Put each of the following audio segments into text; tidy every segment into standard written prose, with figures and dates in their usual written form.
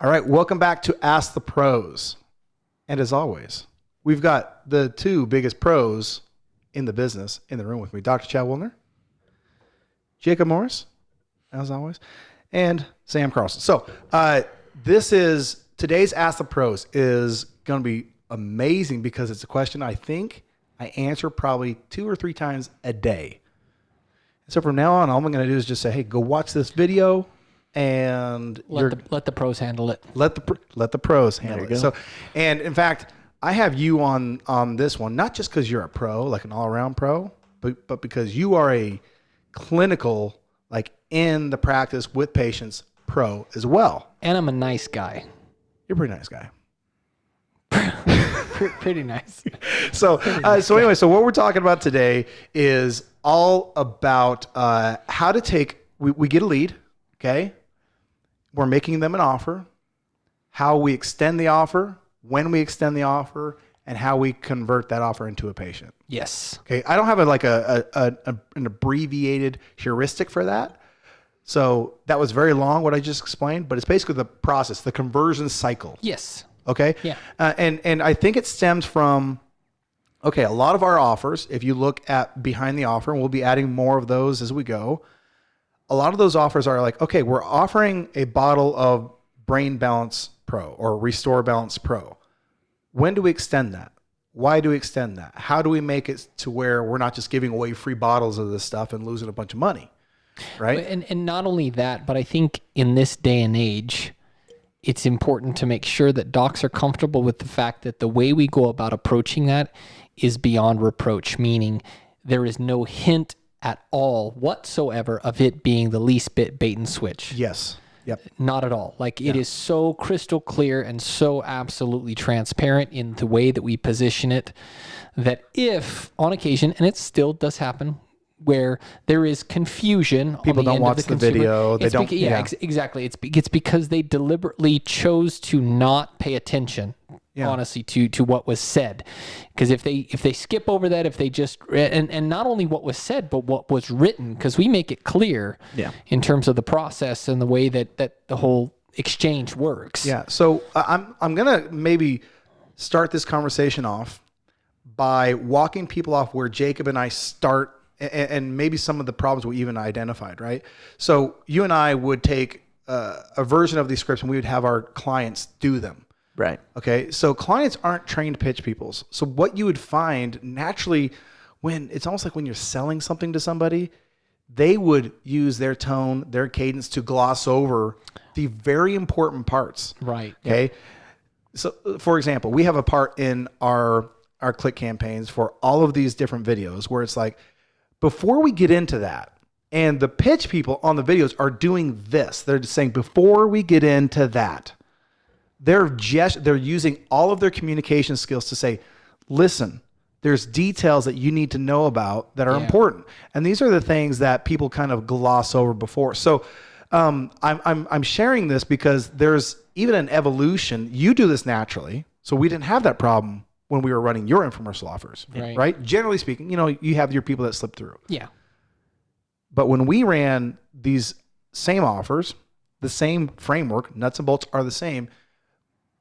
All right, welcome back to Ask the Pros. And as always, we've got the two biggest pros in the business in the room with me, Dr. Chad Wilner, Jacob Morris, as always, and Sam Carlson. So this is today's Ask the Pros is going to be amazing because it's a question I think I answer probably 2 or 3 times a day. So from now on, all I'm going to do is just say, hey, go watch this video. And let the pros handle it. Let the pros handle it. So, and in fact, I have you on this one, not just because you're a pro, like an all-around pro, but because you are a clinical, like in the practice with patients pro as well. And I'm a nice guy. You're a pretty nice guy. Pretty nice. So anyway, so what we're talking about today is all about how to take. We get a lead, okay. We're making them an offer, how we extend the offer, when we extend the offer, and how we convert that offer into a patient. Yes. Okay. I don't have an abbreviated heuristic for that. So that was very long, what I just explained, but it's basically the process, the conversion cycle. Yes. Okay. Yeah. And I think it stems from, okay, a lot of our offers, if you look at behind the offer, and we'll be adding more of those as we go, a lot of those offers are like, okay, we're offering a bottle of Brain Balance Pro or Restore Balance Pro. When do we extend that? Why do we extend that? How do we make it to where we're not just giving away free bottles of this stuff and losing a bunch of money, right? And not only that, but I think in this day and age, it's important to make sure that docs are comfortable with the fact that the way we go about approaching that is beyond reproach, meaning there is no hint at all whatsoever of it being the least bit bait and switch. Yes. Yep. Not at all. Like it is so crystal clear and so absolutely transparent in the way that we position it that if on occasion, and it still does happen, where there is confusion, people don't watch the video. They don't. Exactly. It's because they deliberately chose to not pay attention. Yeah. Honestly, to what was said, because if they skip over that, if they just and not only what was said, but what was written, because we make it clear, in terms of the process and the way that the whole exchange works. Yeah. So I'm gonna maybe start this conversation off by walking people off where Jacob and I start, and maybe some of the problems we even identified. Right. So you and I would take a version of these scripts, and we would have our clients do them. Right. Okay. So clients aren't trained pitch peoples. So what you would find naturally when it's almost like when you're selling something to somebody, they would use their tone, their cadence to gloss over the very important parts. Right. Okay. Yep. So for example, we have a part in our click campaigns for all of these different videos where it's like, before we get into that, and the pitch people on the videos are doing this, they're just saying, before we get into that, they're using all of their communication skills to say, listen, there's details that you need to know about that are important. And these are the things that people kind of gloss over before. So I'm sharing this because there's even an evolution. You do this naturally. So we didn't have that problem when we were running your infomercial offers, right? Generally speaking, you have your people that slip through. Yeah. But when we ran these same offers, the same framework, nuts and bolts are the same,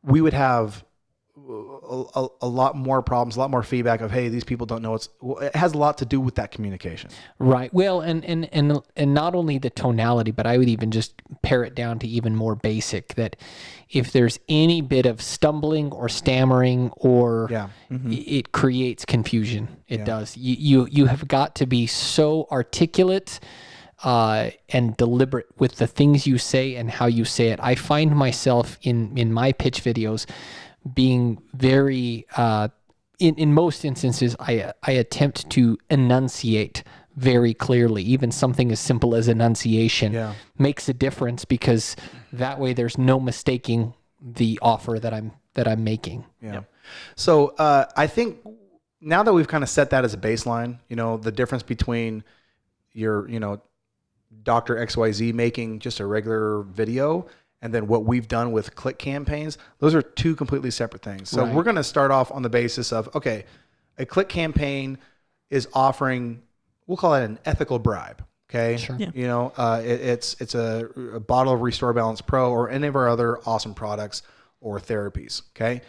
we would have a lot more problems, a lot more feedback of, hey, these people don't know it has a lot to do with that communication. Right. Well, and not only the tonality, but I would even just pare it down to even more basic, that if there's any bit of stumbling or stammering or it creates confusion. It does. You have got to be so articulate and deliberate with the things you say and how you say it. I find myself in my pitch videos being very, in most instances, I attempt to enunciate very clearly. Even something as simple as enunciation makes a difference, because that way there's no mistaking the offer that I'm making. Yeah. So I think now that we've kind of set that as a baseline, the difference between your, Dr. XYZ making just a regular video and then what we've done with click campaigns, those are two completely separate things. So we're going to start off on the basis of, okay, a click campaign is offering, we'll call it an ethical bribe. Okay. Sure. Yeah. You know, it's a bottle of Restore Balance Pro or any of our other awesome products or therapies. Okay.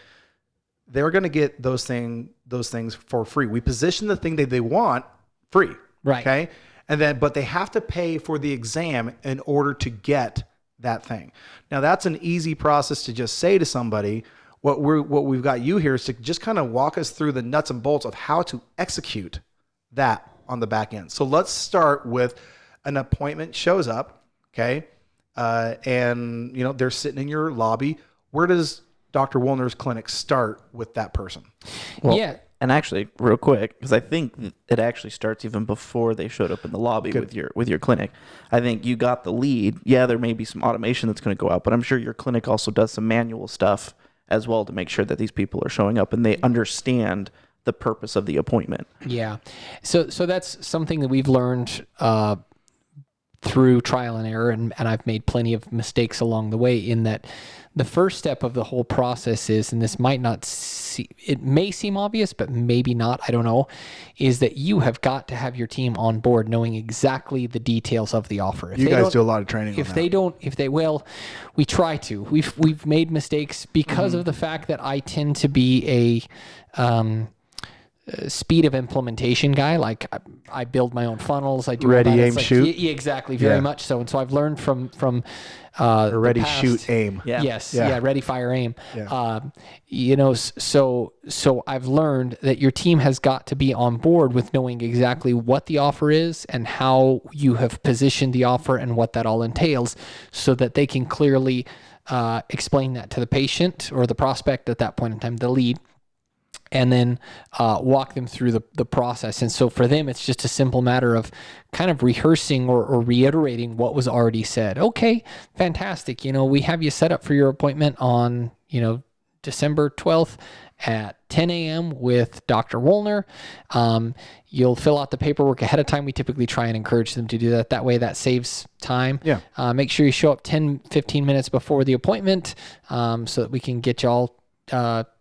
They're going to get those things for free. We position the thing that they want free. Right. Okay. But they have to pay for the exam in order to get that thing. Now that's an easy process to just say to somebody. What we've got you here is to just kind of walk us through the nuts and bolts of how to execute that on the back end. So let's start with an appointment shows up. Okay. And you know, they're sitting in your lobby. Where does Dr. Woolner's clinic start with that person? Well, Yeah. And actually, real quick, because I think it actually starts even before they showed up in the lobby with your clinic. I think you got the lead. Yeah, there may be some automation that's going to go out, but I'm sure your clinic also does some manual stuff as well to make sure that these people are showing up and they understand the purpose of the appointment. Yeah. So that's something that we've learned through trial and error, and I've made plenty of mistakes along the way in that the first step of the whole process is, and this might not it may seem obvious, but maybe not, I don't know, is that you have got to have your team on board knowing exactly the details of the offer. You guys do a lot of training. We try to. We've made mistakes because of the fact that I tend to be a speed of implementation guy. Like I build my own funnels. I do ready, all that. aim, shoot. Yeah, exactly. Very much so. And so I've learned from ready, the past, shoot, aim. Yeah. Yes. Yeah. Ready, fire, aim. Yeah. You know, so I've learned that your team has got to be on board with knowing exactly what the offer is and how you have positioned the offer and what that all entails, so that they can clearly explain that to the patient or the prospect at that point in time, the lead, and then walk them through the process. And so for them, it's just a simple matter of kind of rehearsing or reiterating what was already said. Okay, fantastic. You know, we have you set up for your appointment on, you know, December 12th at 10 a.m. with Dr. Woolner. You'll fill out the paperwork ahead of time. We typically try and encourage them to do that. That way that saves time. Yeah. Make sure you show up 10, 15 minutes before the appointment so that we can get y'all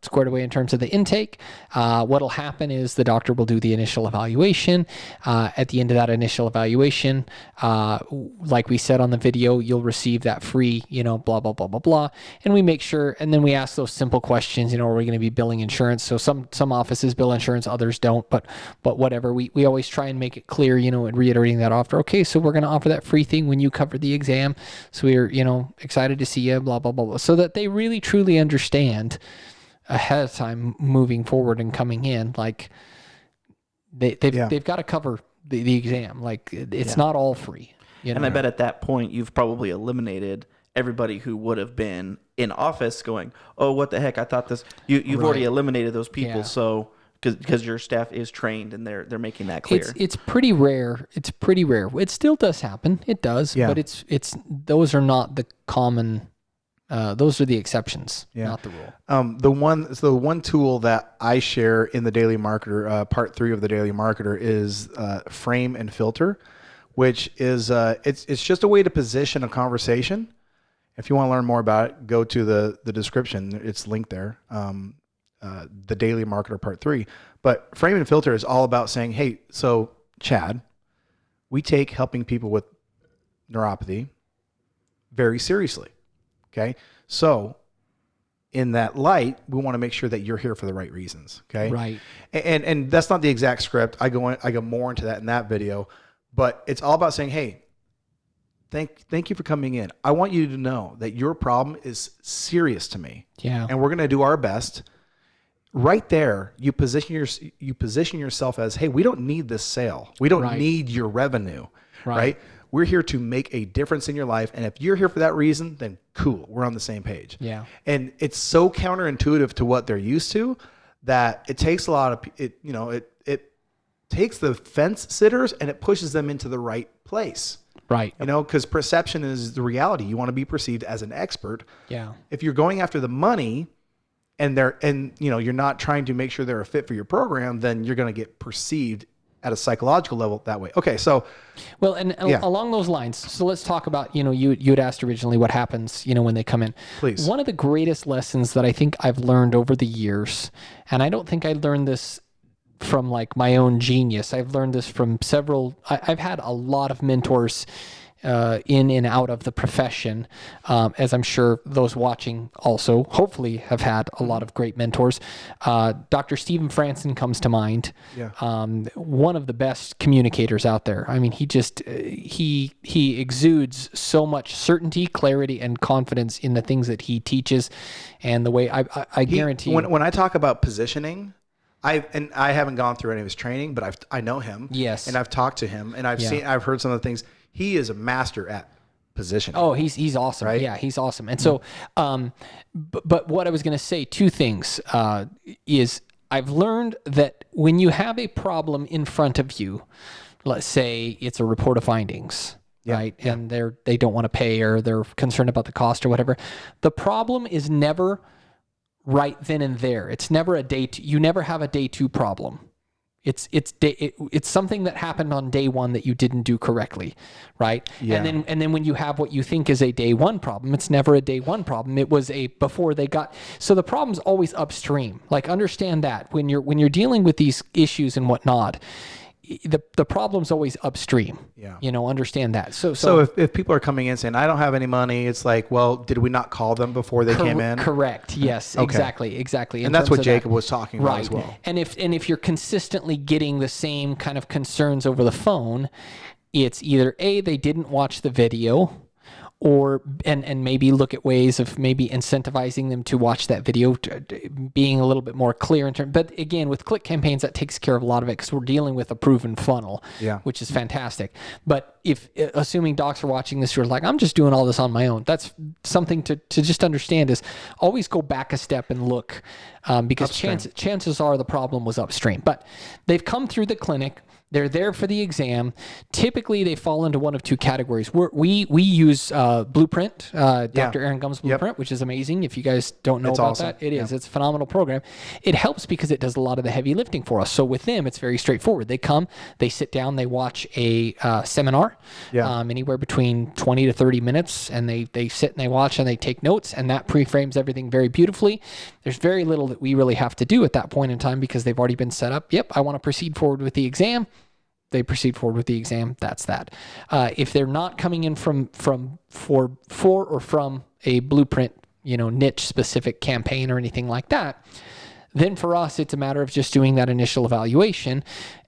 squared away in terms of the intake. What'll happen is the doctor will do the initial evaluation. At the end of that initial evaluation, like we said on the video, you'll receive that free, you know, blah, blah, blah, blah, blah. And we make sure, and then we ask those simple questions, you know, are we going to be billing insurance? So some offices bill insurance, others don't, but whatever. We always try and make it clear, you know, and reiterating that offer. Okay, so we're going to offer that free thing when you cover the exam. So we're, you know, excited to see you, blah, blah, blah, blah. So that they really, truly understand ahead of time moving forward and coming in, like they've got to cover the exam. Like it's not all free. You know? And I bet at that point you've probably eliminated everybody who would have been in office going, oh, what the heck? I thought this. You've already eliminated those people. So because your staff is trained and they're making that clear. It's pretty rare. It's pretty rare. It still does happen. It does. Yeah. But it's those are not the common. Those are the exceptions, not the rule. The one tool that I share in the Daily Marketer, part 3 of the Daily Marketer, is Frame and Filter, which is it's just a way to position a conversation. If you want to learn more about it, go to the description. It's linked there. The Daily Marketer part 3. But Frame and Filter is all about saying, hey, so Chad, we take helping people with neuropathy very seriously. Okay. So in that light, we want to make sure that you're here for the right reasons. Okay. Right. And that's not the exact script. I go more into that in that video, but it's all about saying, hey, thank you for coming in. I want you to know that your problem is serious to me. Yeah. And we're going to do our best. Right there, you position yourself as, hey, we don't need this sale. We don't need your revenue. Right. We're here to make a difference in your life. And if you're here for that reason, then cool. We're on the same page. Yeah. And it's so counterintuitive to what they're used to that it takes a lot of it. You know, it takes the fence sitters and it pushes them into the right place. Right. You know, because perception is the reality. You want to be perceived as an expert. Yeah. If you're going after the money and you know, you're not trying to make sure they're a fit for your program, then you're going to get perceived at a psychological level that way. Okay, so along those lines, so let's talk about, you know, you had asked originally what happens, you know, when they come in. Please. One of the greatest lessons that I think I've learned over the years, and I don't think I learned this from like my own genius. I've learned this from I've had a lot of mentors in and out of the profession, as I'm sure those watching also hopefully have had a lot of great mentors. Dr. Stephen Franson comes to mind. Yeah. One of the best communicators out there. I mean, he exudes so much certainty, clarity, and confidence in the things that he teaches, and the way I guarantee. When I talk about positioning, I haven't gone through any of his training, but I know him. Yes. And I've talked to him, and I've heard some of the things. He is a master at positioning. Oh, he's awesome. Right? Yeah, he's awesome. And so, but what I was going to say, two things, is I've learned that when you have a problem in front of you, let's say it's a report of findings, right? Yeah. And they don't want to pay, or they're concerned about the cost or whatever. The problem is never right then and there. It's never you never have a day two problem. It's something that happened on day one that you didn't do correctly, right? Yeah. And then when you have what you think is a day one problem, it's never a day one problem. It was before they got. So the problem's always upstream. Like, understand that when you're dealing with these issues and whatnot, the problem's always upstream. Yeah. Understand that. So if people are coming in saying, I don't have any money, it's like, well, did we not call them before they came in? Correct. Yes, okay. Exactly. And that's what Jacob was talking about as well. And if you're consistently getting the same kind of concerns over the phone, it's either A, they didn't watch the video, or and maybe look at ways of maybe incentivizing them to watch that video, being a little bit more clear in terms. But again, with click campaigns, that takes care of a lot of it, because we're dealing with a proven funnel, which is fantastic. But if, assuming docs are watching this, you're like, I'm just doing all this on my own. That's something to just understand, is always go back a step and look, because chances are the problem was upstream. But they've come through the clinic. They're there for the exam. Typically, they fall into one of two categories. We use Blueprint, Dr. Aaron Gumb's Blueprint, which is amazing. If you guys don't know about that, it is. It's a phenomenal program. It helps because it does a lot of the heavy lifting for us. So with them, it's very straightforward. They come, they sit down, they watch a seminar, anywhere between 20 to 30 minutes, and they sit and they watch and they take notes, and that pre-frames everything very beautifully. There's very little that we really have to do at that point in time, because they've already been set up. Yep, I want to proceed forward with the exam. They proceed forward with the exam. That's that. If they're not coming in for or from a Blueprint, niche specific campaign or anything like that, then for us, it's a matter of just doing that initial evaluation.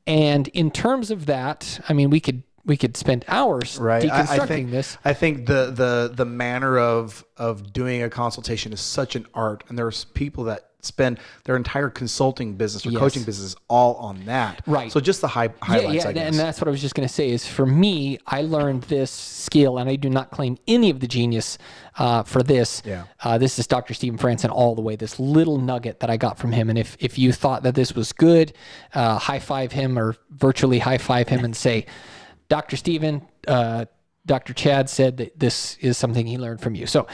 And in terms of that, I mean, we could spend hours deconstructing this. I think the manner of doing a consultation is such an art, and there's people that spend their entire consulting business or coaching business all on that. Right. So just the highlights, I guess. And that's what I was just going to say, is for me, I learned this skill, and I do not claim any of the genius for this. Yeah. This is Dr. Stephen Franson all the way, this little nugget that I got from him. And if you thought that this was good, high five him, or virtually high five him and say, Dr. Stephen, Dr. Chad said that this is something he learned from you. So,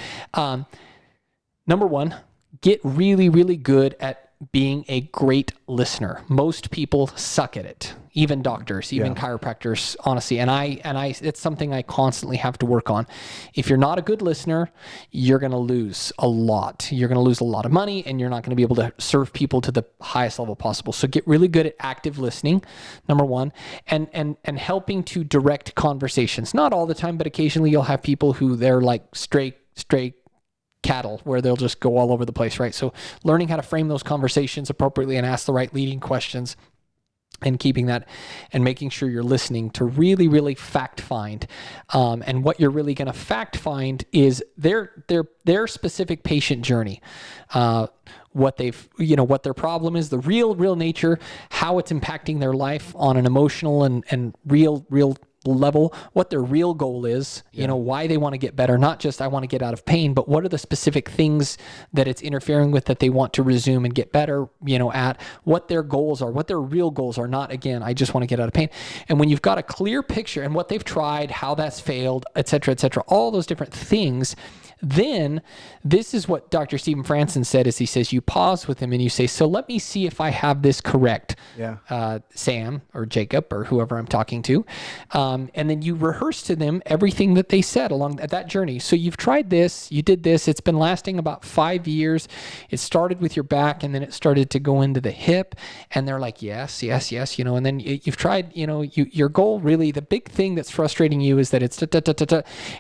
number one, get really, really good at being a great listener. Most people suck at it, even doctors, even chiropractors, honestly. And I, it's something I constantly have to work on. If you're not a good listener, you're going to lose a lot. You're going to lose a lot of money, and you're not going to be able to serve people to the highest level possible. So get really good at active listening, number one, and helping to direct conversations. Not all the time, but occasionally you'll have people who they're like straight cattle, where they'll just go all over the place, right? So learning how to frame those conversations appropriately and ask the right leading questions, and keeping that, and making sure you're listening to really, really fact find. And what you're really going to fact find is their specific patient journey, what their problem is, the real nature, how it's impacting their life on an emotional and real level, what their real goal is, why they want to get better, not just I want to get out of pain, but what are the specific things that it's interfering with that they want to resume and get better, at what their goals are, what their real goals are, not again, I just want to get out of pain. And when you've got a clear picture and what they've tried, how that's failed, et cetera, all those different things, Then this is what Dr. Stephen Franson said, is he says, you pause with him and you say, so let me see if I have this correct, Sam or Jacob or whoever I'm talking to. And then you rehearse to them everything that they said along that journey. So you've tried this, you did this, it's been lasting about 5 years. It started with your back and then it started to go into the hip. And they're like, yes, and then you've tried, your goal really, the big thing that's frustrating you is that it's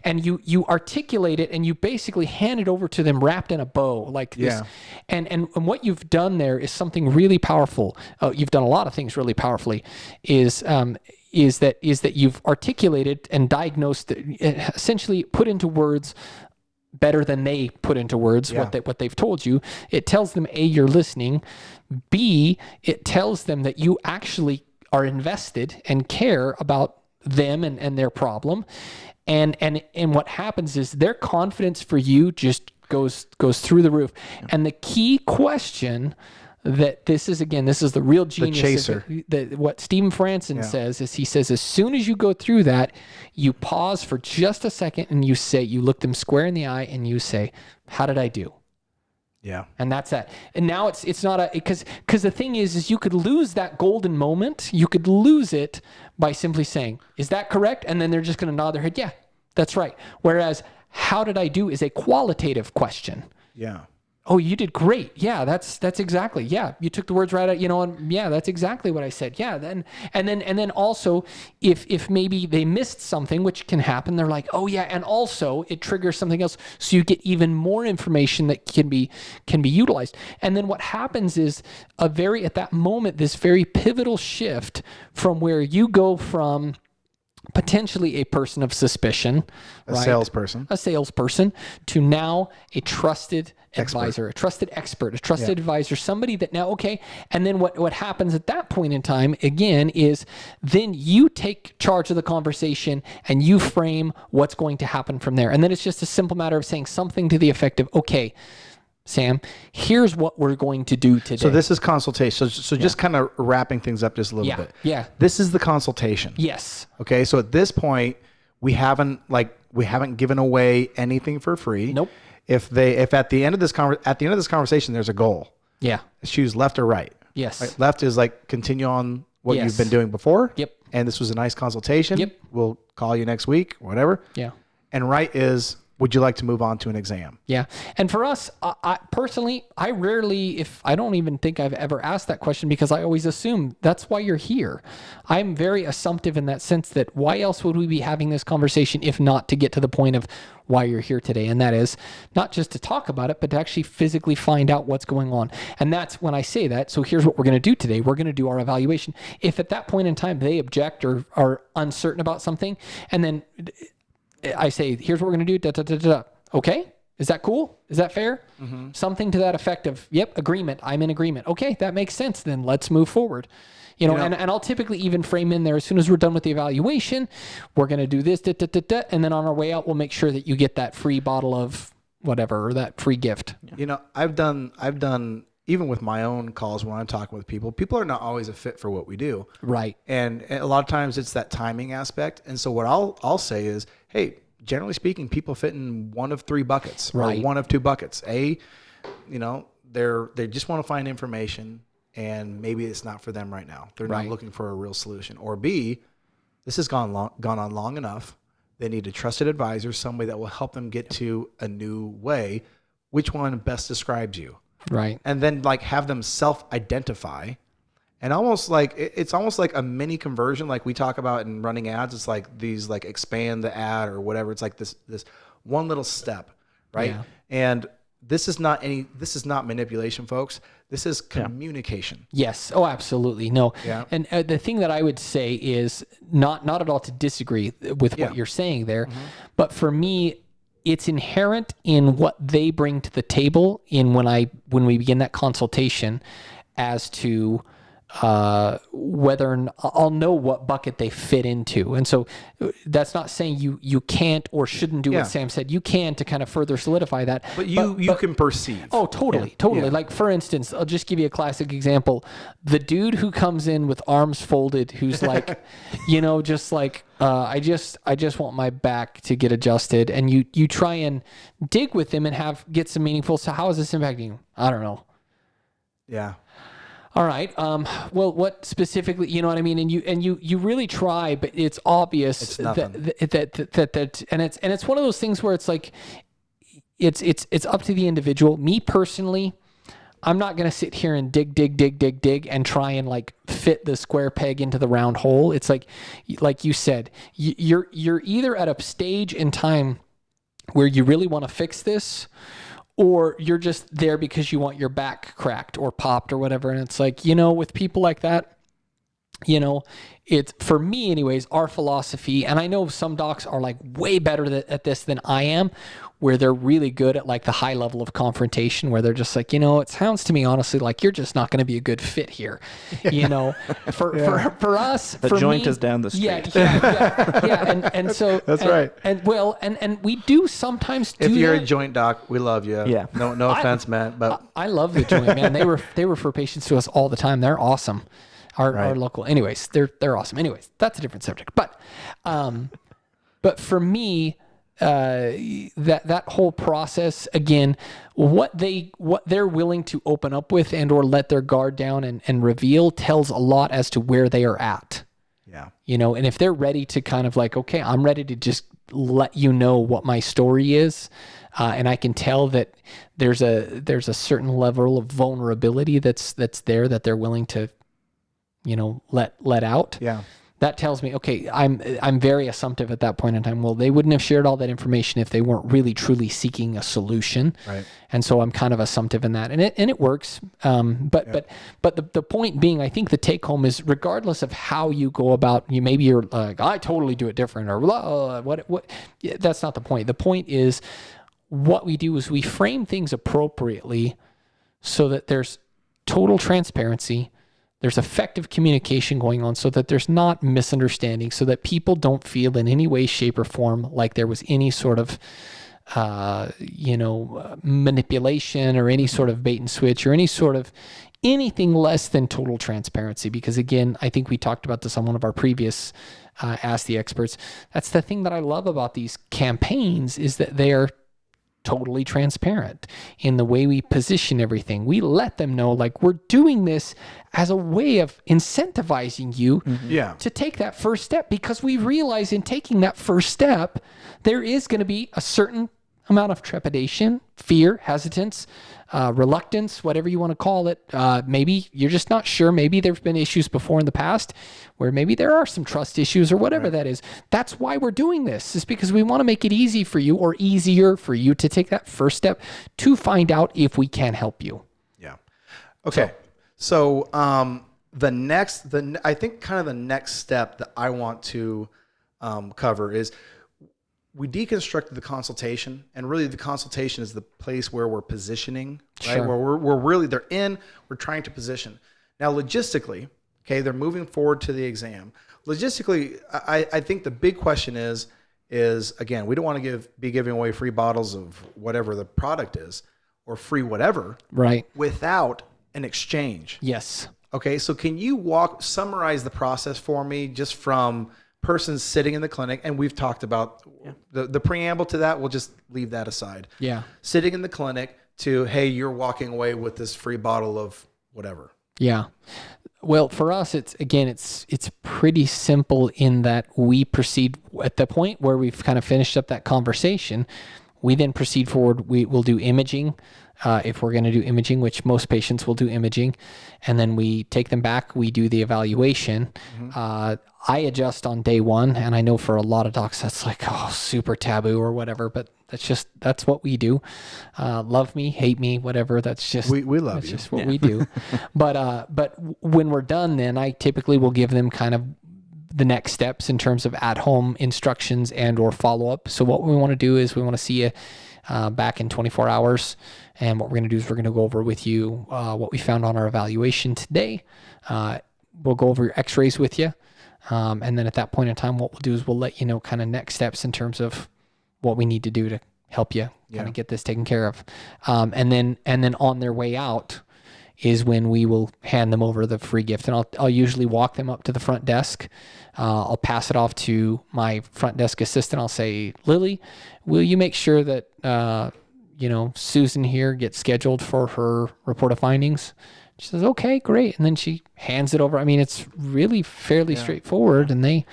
and you articulate it and you basically hand it over to them wrapped in a bow like this. And what you've done there is something really powerful. You've done a lot of things really powerfully, is that you've articulated and diagnosed, essentially put into words better than they put into words what they've told you. It tells them, A, you're listening. B, it tells them that you actually are invested and care about them and their problem. And what happens is their confidence for you just goes through the roof. And the key question that this is the real genius. The chaser. What Stephen Franson says is, he says, as soon as you go through that, you pause for just a second and you look them square in the eye and you say, how did I do? Yeah. And that's that. And now it's not because the thing is you could lose that golden moment. You could lose it by simply saying, is that correct? And then they're just going to nod their head. Yeah, that's right. Whereas how did I do is a qualitative question. Yeah. Oh, you did great. Yeah, that's exactly. Yeah, you took the words right out, and yeah, that's exactly what I said. Yeah, and then also if maybe they missed something, which can happen, they're like, "Oh yeah," and also it triggers something else, so you get even more information that can be utilized. And then what happens is at that moment this very pivotal shift from where you go from potentially a person of suspicion, a salesperson, to now a trusted advisor, a trusted expert, a trusted advisor, somebody that now, okay. And then what happens at that point in time, again, is then you take charge of the conversation and you frame what's going to happen from there. And then it's just a simple matter of saying something to the effect of, okay, Sam, here's what we're going to do today. So this is consultation. So just kind of wrapping things up just a little bit. Yeah. This is the consultation. Yes. Okay. So at this point, we haven't given away anything for free. Nope. If at the end of this conversation, there's a goal. Yeah. Choose left or right. Yes. Right? Left is like continue on what you've been doing before. Yep. And this was a nice consultation. Yep. We'll call you next week, whatever. Yeah. And right is, would you like to move on to an exam? Yeah. And for us, I personally, I don't even think I've ever asked that question because I always assume that's why you're here. I'm very assumptive in that sense that why else would we be having this conversation if not to get to the point of why you're here today? And that is not just to talk about it, but to actually physically find out what's going on. And that's when I say that. So here's what we're going to do today. We're going to do our evaluation. If at that point in time they object or are uncertain about something, and then I say, here's what we're going to do. Okay. Is that cool? Is that fair? Mm-hmm. Something to that effect of, yep, agreement. I'm in agreement. Okay. That makes sense. Then let's move forward. And I'll typically even frame in there as soon as we're done with the evaluation, we're going to do this, and then on our way out, we'll make sure that you get that free bottle of whatever, or that free gift. I've done, even with my own calls when I'm talking with people are not always a fit for what we do. Right. And a lot of times it's that timing aspect. And so what I'll say is, hey, generally speaking, people fit in one of 3 buckets or one of 2 buckets. They just want to find information and maybe it's not for them right now. They're not looking for a real solution. Or B, this has gone on long enough. They need a trusted advisor, somebody that will help them get to a new way. Which one best describes you? Right. And then have them self-identify, and it's almost like a mini conversion, like we talk about in running ads. It's like these expand the ad or whatever. It's like this one little step, right? Yeah. And this is not manipulation, folks. This is communication. Yes. Oh, absolutely. No. Yeah. And the thing that I would say is not at all to disagree with what you're saying there, but for me, it's inherent in what they bring to the table when we begin that consultation as to whether I'll know what bucket they fit into. And so that's not saying you can't or shouldn't do what Sam said. You can to kind of further solidify that. But you can perceive. Oh, totally. Yeah. Like, for instance, I'll just give you a classic example. The dude who comes in with arms folded, who's like, just like, I just want my back to get adjusted. And you try and dig with him and get some meaningful. So how is this impacting you? I don't know. Yeah. All right. Well, what specifically? You know what I mean? And you really try, but it's obvious it's nothing. that and it's one of those things where it's like it's up to the individual. Me personally, I'm not going to sit here and dig and try and like fit the square peg into the round hole. It's like you said, you're either at a stage in time where you really want to fix this, or you're just there because you want your back cracked or popped or whatever. And it's like, with people like that, it's, for me anyways, our philosophy, and I know some docs are like way better at this than I am, where they're really good at like the high level of confrontation, where they're just like, it sounds to me honestly like you're just not going to be a good fit here. For us, the joint is down the street. Yeah. And so that's right. And we do sometimes do if you're that. A joint doc, we love you. Yeah. No offense, man, but I love the joint, man. They refer patients to us all the time. They're awesome. Our local, anyways, they're awesome. Anyways, that's a different subject. But for me, that whole process, again, what they're willing to open up with and or let their guard down and reveal tells a lot as to where they are at. Yeah. And if they're ready to kind of like, okay, I'm ready to just let you know what my story is, and I can tell that there's a certain level of vulnerability that's there that they're willing to, let out. Yeah. That tells me, okay, I'm very assumptive at that point in time. Well, they wouldn't have shared all that information if they weren't really truly seeking a solution. Right. And so I'm kind of assumptive in that, and it works. But the point being, I think the take home is, regardless of how you go about, maybe you're like, I totally do it different, or what. That's not the point. The point is, what we do is we frame things appropriately so that there's total transparency. There's effective communication going on so that there's not misunderstanding, so that people don't feel in any way, shape, or form like there was any sort of, manipulation or any sort of bait and switch or any sort of anything less than total transparency. Because again, I think we talked about this on one of our previous Ask the Experts. That's the thing that I love about these campaigns, is that they are totally transparent in the way we position everything. We let them know, like, we're doing this as a way of incentivizing you to take that first step, because we realize in taking that first step, there is going to be a certain amount of trepidation, fear, hesitance, reluctance, whatever you want to call it. Maybe you're just not sure. Maybe there's been issues before in the past where maybe there are some trust issues or whatever that is. That's why we're doing this, is because we want to make it easy for you, or easier for you, to take that first step to find out if we can help you. Yeah. Okay. So I think kind of the next step that I want to cover is, we deconstructed the consultation, and really the consultation is the place where we're positioning, right? Sure. Where we're really, we're trying to position. Now, logistically, okay, they're moving forward to the exam. Logistically, I think the big question is again, we don't want to be giving away free bottles of whatever the product is, or free whatever, right, without an exchange. Yes. Okay, so can you summarize the process for me, just from persons sitting in the clinic, and we've talked about the preamble to that. We'll just leave that aside. Yeah. Sitting in the clinic to, hey, you're walking away with this free bottle of whatever. Yeah. Well, for us, it's pretty simple in that we proceed at the point where we've kind of finished up that conversation. We then proceed forward. We will do imaging. If we're going to do imaging, which most patients will do imaging, and then we take them back, we do the evaluation. I adjust on day one, and I know for a lot of docs that's like, super taboo or whatever, but that's what we do. Love me, hate me, whatever. That's just we love that's you. just what we do. But when we're done, then I typically will give them kind of the next steps in terms of at-home instructions and or follow-up. So what we want to do is we want to see you back in 24 hours. And what we're going to do is we're going to go over with you what we found on our evaluation today. We'll go over your x-rays with you. And then at that point in time, what we'll do is we'll let you know kind of next steps in terms of what we need to do to help you kind of get this taken care of. And then on their way out is when we will hand them over the free gift. And I'll usually walk them up to the front desk. I'll pass it off to my front desk assistant. I'll say, Lily, will you make sure that, Susan here gets scheduled for her report of findings? She says, okay, great. And then she hands it over. I mean, it's really fairly straightforward. And they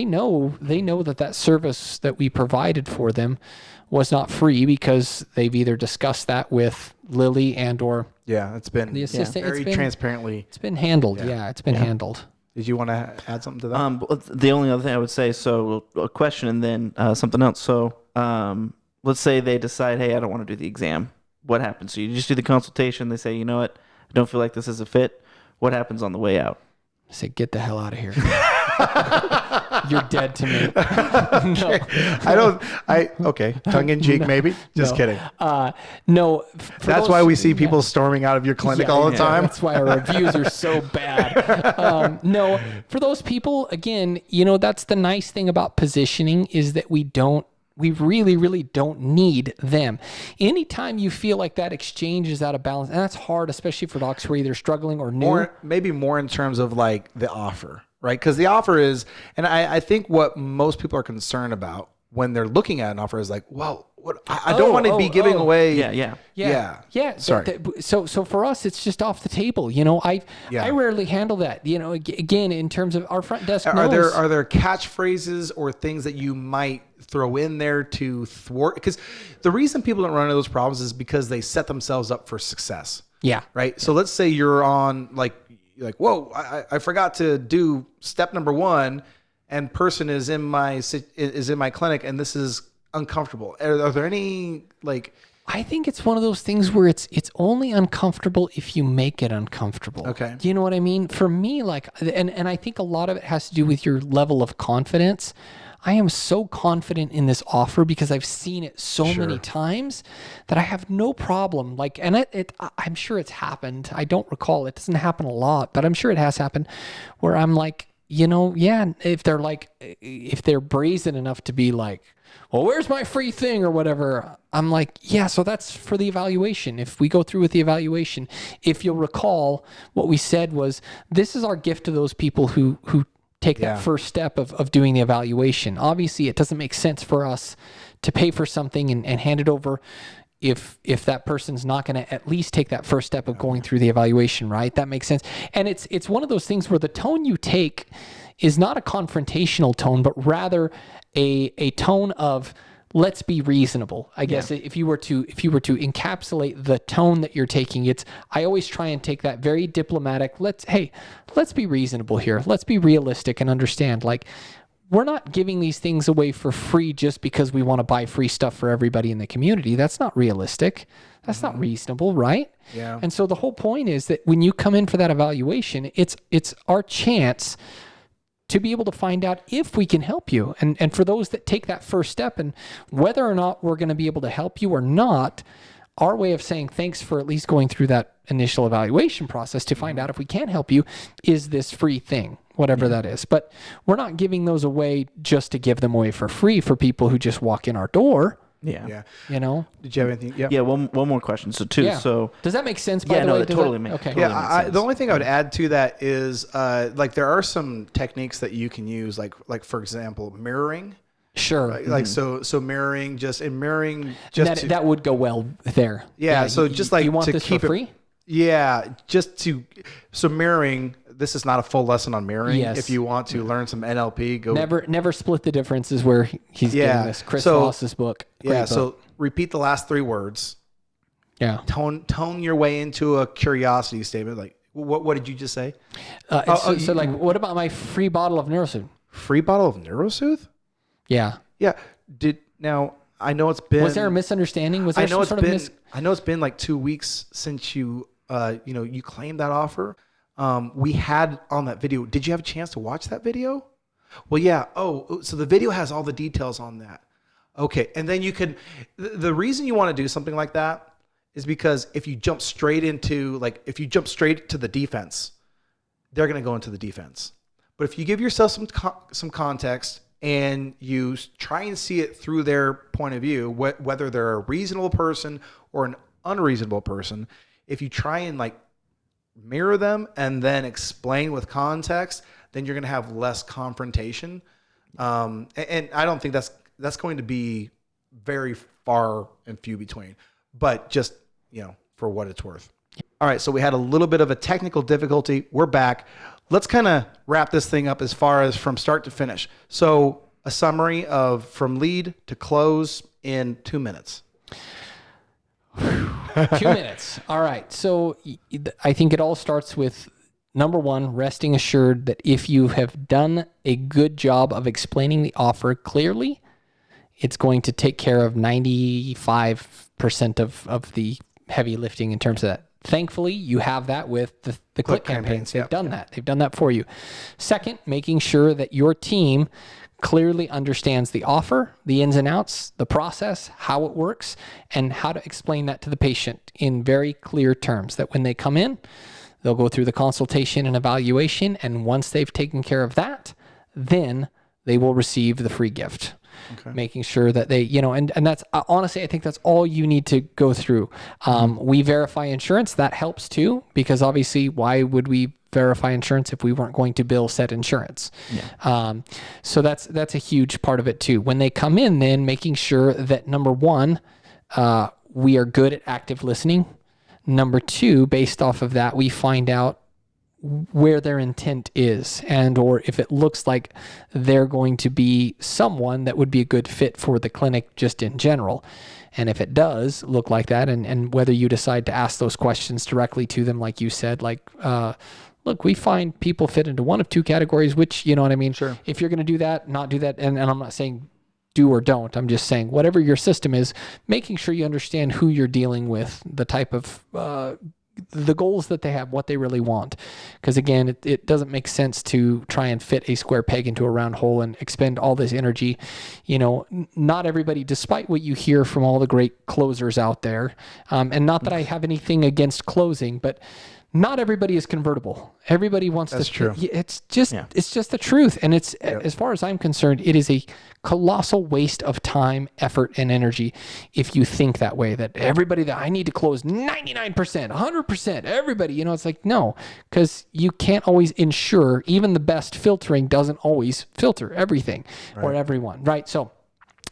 know that service that we provided for them was not free because they've either discussed that with Lily and or it's been the assistant. Very transparently. It's been handled. Yeah, it's been handled. Did you want to add something to that? The only other thing I would say, so a question and then something else. So let's say they decide, hey, I don't want to do the exam. What happens? So you just do the consultation. They say, you know what? I don't feel like this is a fit. What happens on the way out? I say, get the hell out of here. You're dead to me. No. Okay. Tongue in cheek, maybe. Just kidding. No. That's why we see people storming out of your clinic all the time. That's why our reviews are so bad. No, for those people, again, that's the nice thing about positioning is that we really, really don't need them. Anytime you feel like that exchange is out of balance, and that's hard, especially for docs who are either struggling or new. Maybe more in terms of like the offer, right? Because the offer is, and I think what most people are concerned about when they're looking at an offer is like, well, I don't want to be giving away. Yeah. Sorry. So for us, it's just off the table. I rarely handle that. Again, in terms of our front desk. Are there catchphrases or things that you might throw in there to thwart? Because the reason people don't run into those problems is because they set themselves up for success. Yeah. Right. So let's say you're on like, whoa, I forgot to do step number 1, and person is in my clinic, and this is uncomfortable. Are there any I think it's one of those things where it's only uncomfortable if you make it uncomfortable. Okay. Do you know what I mean? For me, and I think a lot of it has to do with your level of confidence. I am so confident in this offer because I've seen it so many times that I have no problem. I'm sure it's happened. I don't recall. It doesn't happen a lot, but I'm sure it has happened where I'm like, if they're brazen enough to be like, well, where's my free thing or whatever? I'm like, yeah, so that's for the evaluation. If we go through with the evaluation, if you'll recall, what we said was, this is our gift to those people who take that first step of doing the evaluation. Obviously, it doesn't make sense for us to pay for something and hand it over if that person's not going to at least take that first step of going through the evaluation, right? That makes sense. And it's one of those things where the tone you take is not a confrontational tone, but rather a tone of let's be reasonable. I guess if you were to encapsulate the tone that you're taking, I always try and take that very diplomatic. Let's be reasonable here. Let's be realistic and understand. We're not giving these things away for free just because we want to buy free stuff for everybody in the community. That's not realistic. That's not reasonable, right? Yeah. And so the whole point is that when you come in for that evaluation, it's our chance to be able to find out if we can help you. And for those that take that first step, and whether or not we're going to be able to help you or not, our way of saying thanks for at least going through that initial evaluation process to find out if we can help you is this free thing, whatever that is. But we're not giving those away just to give them away for free for people who just walk in our door. Yeah. Did you have anything? Yeah. One more question. So so does that make sense? By the way? That totally makes. Okay. Totally makes sense. The only thing I would add to that is there are some techniques that you can use, like for example, mirroring. Sure. So mirroring just that would go well there. Yeah. So just like you want to this keep for free? So mirroring. This is not a full lesson on mirroring. Yes. If you want to learn some NLP, go. Never split the difference is where he's getting this. Chris Voss's book. Great book. So repeat the last 3 words. Yeah. Tone your way into a curiosity statement. Like, what did you just say? What about my free bottle of NeuroSoothe? Free bottle of NeuroSoothe? Yeah. Yeah. Now I know it's been. Was there a misunderstanding? Was there some sort of I know it's been like 2 weeks since you you claimed that offer. We had on that video. Did you have a chance to watch that video? Well, yeah. Oh, so the video has all the details on that. Okay. And then you can, the reason you want to do something like that is because if you jump straight into, like, if you jump straight to the defense, they're going to go into the defense. But if you give yourself some context and you try and see it through their point of view, whether they're a reasonable person or an unreasonable person, if you try and like mirror them and then explain with context, then you're going to have less confrontation. And I don't think that's going to be very far and few between, but just, for what it's worth. All right. So we had a little bit of a technical difficulty. We're back. Let's kind of wrap this thing up as far as from start to finish. So a summary of from lead to close in 2 minutes. 2 minutes. All right. So I think it all starts with number one, resting assured that if you have done a good job of explaining the offer clearly, it's going to take care of 95% of the heavy lifting in terms of that. Thankfully, you have that with the click campaigns. They've done that. They've done that for you. Second, making sure that your team clearly understands the offer, the ins and outs, the process, how it works, and how to explain that to the patient in very clear terms, that when they come in, they'll go through the consultation and evaluation, and once they've taken care of that, then they will receive the free gift. Okay. Making sure that they, and that's honestly, I think that's all you need to go through. We verify insurance. That helps too, because obviously, why would we verify insurance if we weren't going to bill said insurance? Yeah. So that's a huge part of it too. When they come in, then making sure that number one, we are good at active listening. Number two, based off of that, we find out where their intent is, and or if it looks like they're going to be someone that would be a good fit for the clinic just in general. And if it does look like that, and whether you decide to ask those questions directly to them, like you said, like, look, we find people fit into one of two categories, which, you know what I mean? Sure. If you're going to do that, not do that. And I'm not saying do or don't. I'm just saying whatever your system is, making sure you understand who you're dealing with, the type of, the goals that they have, what they really want. Because again, it doesn't make sense to try and fit a square peg into a round hole and expend all this energy. Not everybody, despite what you hear from all the great closers out there, and not that I have anything against closing, but not everybody is convertible. Everybody wants That's true. It's just the truth. And it's, as far as I'm concerned, it is a colossal waste of time, effort, and energy if you think that way, that everybody that I need to close 99%, 100%, everybody, it's like, no, because you can't always ensure, even the best filtering doesn't always filter everything or everyone, right? So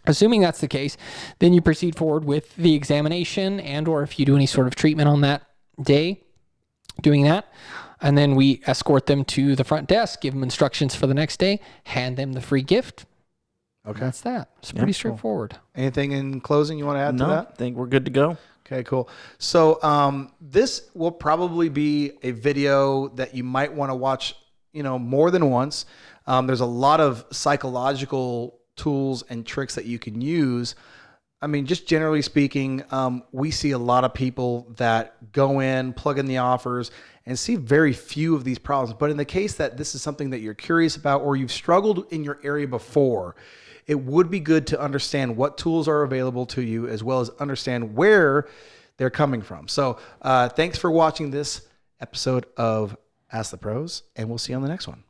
assuming that's the case, then you proceed forward with the examination, and or if you do any sort of treatment on that day, doing that. And then we escort them to the front desk, give them instructions for the next day, hand them the free gift. Okay. That's that. It's pretty straightforward. Cool. Anything in closing you want to add to that? I think we're good to go. Okay, cool. So this will probably be a video that you might want to watch, more than once. There's a lot of psychological tools and tricks that you can use. I mean, just generally speaking, we see a lot of people that go in, plug in the offers, and see very few of these problems. But in the case that this is something that you're curious about, or you've struggled in your area before, it would be good to understand what tools are available to you, as well as understand where they're coming from. So thanks for watching this episode of Ask the Pros, and we'll see you on the next one.